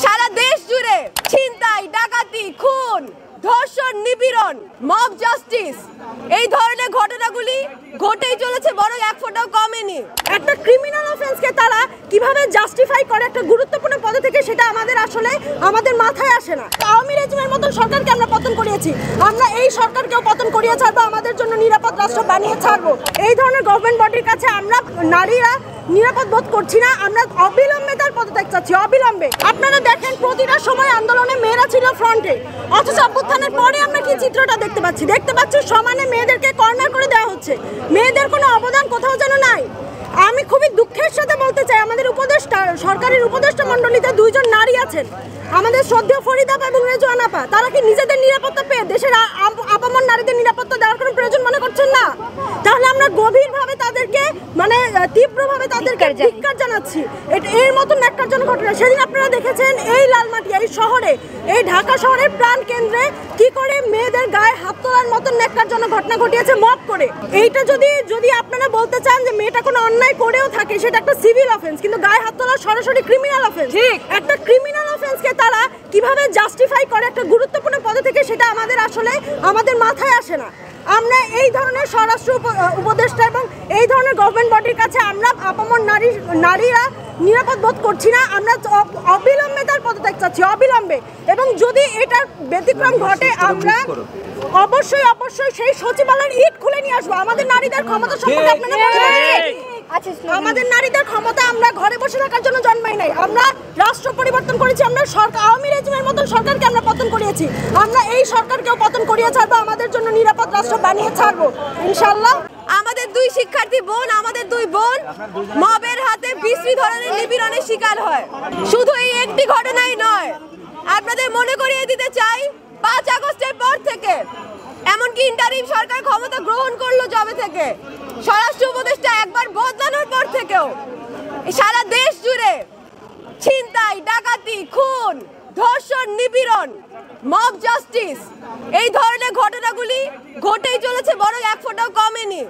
সারা দেশ জুড়ে ছিনতাই, ডাকাতি, খুন, ধর্ষণ, নিপীড়ন, মব জাস্টিস এই ধরনের ঘটনাগুলি ঘটেই চলেছে, বরং এক ফোঁটাও কমেনি। একটা ক্রিমিনাল অফেন্সকে তারা কিভাবে জাস্টিফাই করে একটা গুরুত্বপূর্ণ পদে থেকে, সেটা আমাদের মাথায় আসে না। আওয়ামী রেজিমের মতন সরকারকে আমরা পতন করিয়েছি, আমরা এই সরকারকেও পতন করিয়ে ছাড়বো, আমাদের জন্য নিরাপদ রাষ্ট্র বানিয়ে ছাড়বো। এই ধরনের গভর্নমেন্ট বডির কাছে আমরা নারীরা নিরাপদ বোধ করছি না। আমরা অবিলম্বে তার পদত্যাগ চাচ্ছি, অবিলম্বে। আপনারা দেখেন প্রতিটা সময় আন্দোলনে মেয়েরা ছিল ফ্রন্টে, অথচ অভ্যুত্থানের পরে আমরা কি চিত্রটা দেখতে পাচ্ছি সমানে মেয়েদেরকে কর্নার করে দেওয়া হচ্ছে, মেয়েদের কোনো অবদান কোথাও যেন নাই। আমি খুবই দুঃখের সাথে বলতে চাই, আমাদের সরকারের উপদেষ্টা মণ্ডলীতে দুইজন নারী আছেন, আমাদের শ্রদ্ধেয় ফরিদা আপা এবং রেজওয়ান আপা। তারা কি নিজেদের নিরাপত্তা পেয়ে দেশের আপামর নারীদের নিরাপত্তা দেওয়ার কোনো প্রয়োজন মনে করছেন না? তাহলে আমরা গভীরভাবে তাদেরকে তীব্রভাবে তাদেরকে ধিক্কার জানাচ্ছি। এর মতন ন্যাক্কারজনক ঘটনা সেদিন আপনারা দেখেছেন এই লালমাটিয়া, এই শহরে, এই ঢাকা শহরের প্রাণ কেন্দ্রে কি করে মেয়েদের গায়ে হাত তোলার মতন ন্যাক্কারজনক ঘটনা ঘটিয়েছে মব করে। এইটা যদি আপনারা বলতে চান যে মেয়েটা কোনো অন্যায় করেও থাকে, সেটা একটা সিভিল অফেন্স, কিন্তু গায়ে হাত তোলা সরাসরি ক্রিমিনাল অফেন্স। একটা ক্রিমিনাল অফেন্সকে তারা কিভাবে জাস্টিফাই করে একটা গুরুত্বপূর্ণ পদে থেকে, সেটা আমাদের মাথায় আসে না। আমরা এই ধরনের স্বরাষ্ট্র উপদেষ্টা এবং এই ধরনের গভর্নমেন্ট বডির কাছে আমরা আপামর নারীরা নিরাপদ বোধ করছি না। আমরা অবিলম্বে তার পদত্যাগ চাচ্ছি, অবিলম্বে। এবং যদি এটার ব্যতিক্রম ঘটে, আমরা অবশ্যই সেই সচিবালয়ের ইট খুলে নিয়ে আসবো। আমাদের নারীদের ক্ষমতা সম্পর্কে আপনারা মনে করেন? আমাদের নারীদের ক্ষমতা আমরা ঘরে বসে থাকার জন্য জন্মাই নাই, আমরা রাষ্ট্র পরিবর্তন করেছি। আমরা আওয়ামী রেজিমের মতন সরকারকে আমরা পতন করিয়েছি, আমরা এই সরকারকেও পতন করিয়ে ছাড়বো, আমাদের জন্য নিরাপদ রাষ্ট্র বানিয়ে ছাড়বো ইনশাআল্লাহ। আমাদের দুই শিক্ষার্থী বোন, আমাদের দুই বোন মবের হাতে বিশ্রী ধরনের নিপীড়নের শিকার হয়। শুধু এই একটি ঘটনাই নয়, আপনাদের মনে করিয়ে দিতে চাই 5 আগস্টের পর থেকে, এমনকি ইন্টারিম সরকার ক্ষমতা গ্রহণ করলো জবে থেকে, স্বরাষ্ট্র উপদেষ্টা একবার বদলানোর পর থেকেও সারা দেশ জুড়ে ছিনতাই, ডাকাতি, খুন, ধর্ষণ, নিপীড়ন, মব জাস্টিস এই ধরনের ঘটনাগুলি ঘটেই চলেছে, বরং এক ফোঁটাও কমেনি।